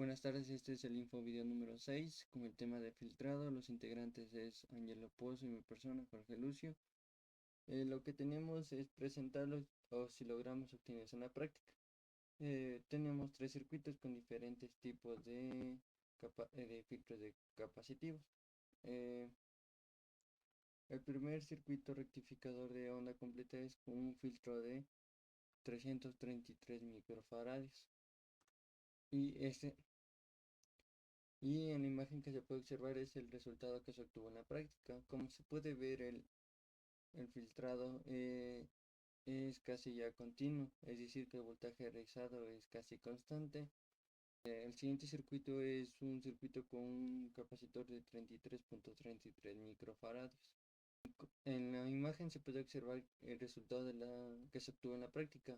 Buenas tardes, este es el info video número 6 con el tema de filtrado. Los integrantes es Ángelo Pozo y mi persona, Jorge Lucio. Lo que tenemos es presentarlos o si logramos obtenerlos en la práctica. Tenemos tres circuitos con diferentes tipos de filtros de capacitivos. Eh, el primer circuito rectificador de onda completa es con un filtro de 333 microfarads y en la imagen que se puede observar es el resultado que se obtuvo en la práctica. Como se puede ver, el filtrado es casi ya continuo, es decir, que el voltaje realizado es casi constante. El siguiente circuito es un circuito con un capacitor de 33.33 microfarads. En la imagen se puede observar el resultado que se obtuvo en la práctica.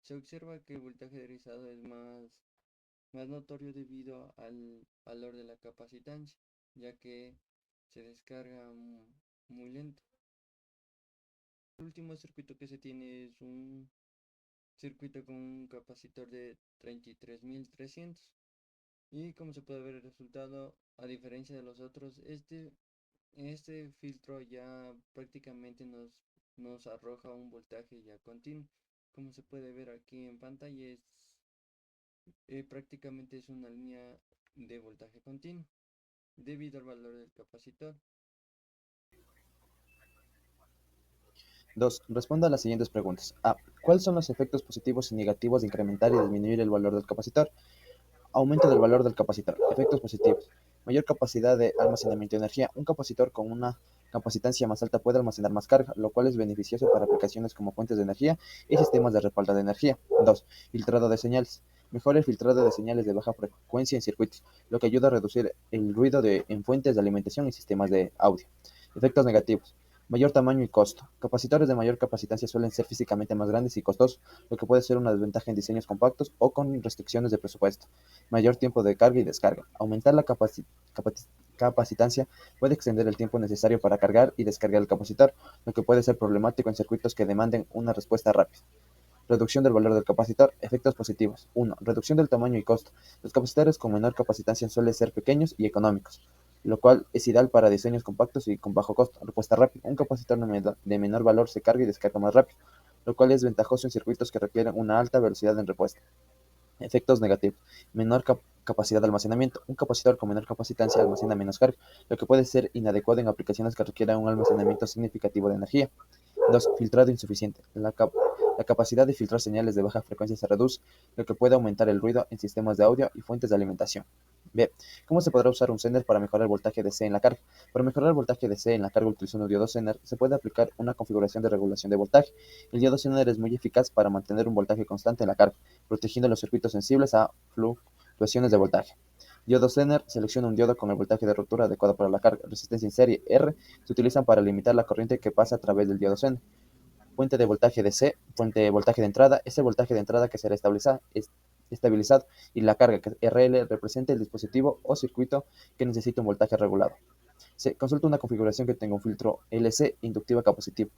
Se observa que el voltaje realizado es más notorio debido al valor de la capacitancia, ya que se descarga muy lento. El último circuito que se tiene es un circuito con un capacitor de 33.300 y como se puede ver el resultado, a diferencia de los otros, este filtro ya prácticamente nos arroja un voltaje ya continuo. Como se puede ver aquí en pantalla, prácticamente es una línea de voltaje continuo debido al valor del capacitor. 2. Responda a las siguientes preguntas. A. ¿Cuáles son los efectos positivos y negativos de incrementar y disminuir el valor del capacitor? Aumento del valor del capacitor. Efectos positivos. Mayor capacidad de almacenamiento de energía. Un capacitor con una capacitancia más alta puede almacenar más carga, lo cual es beneficioso para aplicaciones como fuentes de energía y sistemas de respaldo de energía. 2. Filtrado de señales. Mejora el filtrado de señales de baja frecuencia en circuitos, lo que ayuda a reducir el ruido en fuentes de alimentación y sistemas de audio. Efectos negativos. Mayor tamaño y costo. Capacitores de mayor capacitancia suelen ser físicamente más grandes y costosos, lo que puede ser una desventaja en diseños compactos o con restricciones de presupuesto. Mayor tiempo de carga y descarga. Aumentar la capacitancia puede extender el tiempo necesario para cargar y descargar el capacitor, lo que puede ser problemático en circuitos que demanden una respuesta rápida. Reducción del valor del capacitor. Efectos positivos. 1. Reducción del tamaño y costo. Los capacitores con menor capacitancia suelen ser pequeños y económicos, lo cual es ideal para diseños compactos y con bajo costo. Respuesta rápida. Un capacitor de menor valor se carga y descarga más rápido, lo cual es ventajoso en circuitos que requieren una alta velocidad en respuesta. Efectos negativos. Menor capacidad de almacenamiento. Un capacitor con menor capacitancia almacena menos carga, lo que puede ser inadecuado en aplicaciones que requieran un almacenamiento significativo de energía. 2. Filtrado insuficiente. La capacidad de filtrar señales de baja frecuencia se reduce, lo que puede aumentar el ruido en sistemas de audio y fuentes de alimentación. B. ¿Cómo se podrá usar un Zener para mejorar el voltaje DC en la carga? Para mejorar el voltaje DC en la carga utilizando un diodo Zener, se puede aplicar una configuración de regulación de voltaje. El diodo Zener es muy eficaz para mantener un voltaje constante en la carga, protegiendo los circuitos sensibles a fluctuaciones de voltaje. Diodo Zener selecciona un diodo con el voltaje de ruptura adecuado para la carga. Resistencia en serie R se utilizan para limitar la corriente que pasa a través del diodo Zener. Fuente de voltaje DC, fuente de voltaje de entrada, es el voltaje de entrada que será estabilizado y la carga que RL representa el dispositivo o circuito que necesita un voltaje regulado. Se consulta una configuración que tenga un filtro LC inductiva capacitiva.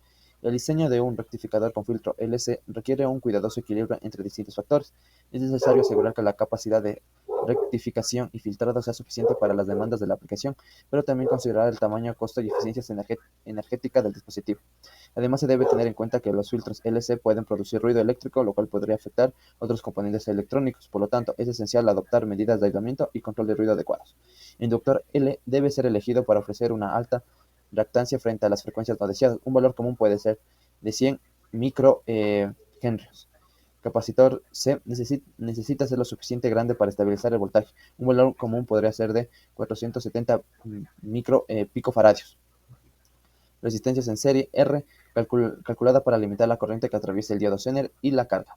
El diseño de un rectificador con filtro LC requiere un cuidadoso equilibrio entre distintos factores. Es necesario asegurar que la capacidad de rectificación y filtrado sea suficiente para las demandas de la aplicación, pero también considerar el tamaño, costo y eficiencia energética del dispositivo. Además, se debe tener en cuenta que los filtros LC pueden producir ruido eléctrico, lo cual podría afectar otros componentes electrónicos. Por lo tanto, es esencial adoptar medidas de aislamiento y control de ruido adecuados. El inductor L debe ser elegido para ofrecer una alta reactancia frente a las frecuencias no deseadas. Un valor común puede ser de 100 microhenrios. Capacitor C necesita ser lo suficiente grande para estabilizar el voltaje. Un valor común podría ser de 470 picofaradios. Resistencias en serie R calculada para limitar la corriente que atraviesa el diodo Zener y la carga.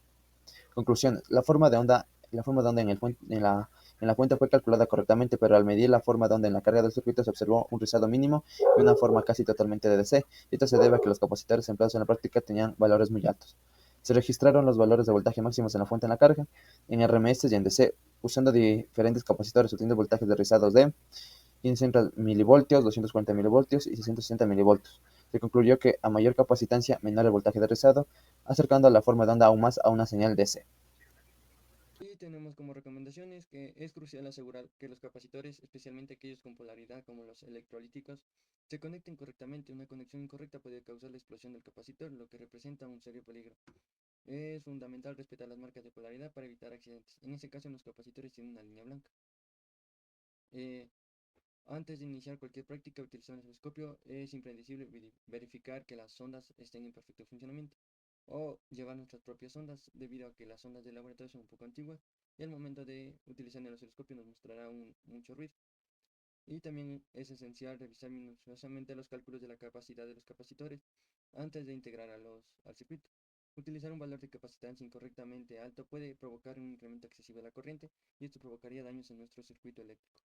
Conclusiones. La forma de onda en la fuente fue calculada correctamente, pero al medir la forma de onda en la carga del circuito se observó un rizado mínimo y una forma casi totalmente de DC. Esto se debe a que los capacitores empleados en la práctica tenían valores muy altos. Se registraron los valores de voltaje máximos en la fuente en la carga, en RMS y en DC, usando diferentes capacitores obteniendo voltajes de rizados de 500 milivoltios, 240 milivoltios y 660 milivoltios. Se concluyó que a mayor capacitancia, menor el voltaje de rizado, acercando la forma de onda aún más a una señal DC. Y tenemos como recomendaciones que es crucial asegurar que los capacitores, especialmente aquellos con polaridad como los electrolíticos, se conecten correctamente. Una conexión incorrecta puede causar la explosión del capacitor, lo que representa un serio peligro. Es fundamental respetar las marcas de polaridad para evitar accidentes. En ese caso, los capacitores tienen una línea blanca. Eh, Antes de iniciar cualquier práctica utilizando el osciloscopio, es imprescindible verificar que las ondas estén en perfecto funcionamiento o llevar nuestras propias ondas debido a que las ondas del laboratorio son un poco antiguas y al momento de utilizar el osciloscopio nos mostrará mucho ruido. Y también es esencial revisar minuciosamente los cálculos de la capacidad de los capacitores antes de integrar al circuito. Utilizar un valor de capacitancia incorrectamente alto puede provocar un incremento excesivo de la corriente y esto provocaría daños en nuestro circuito eléctrico.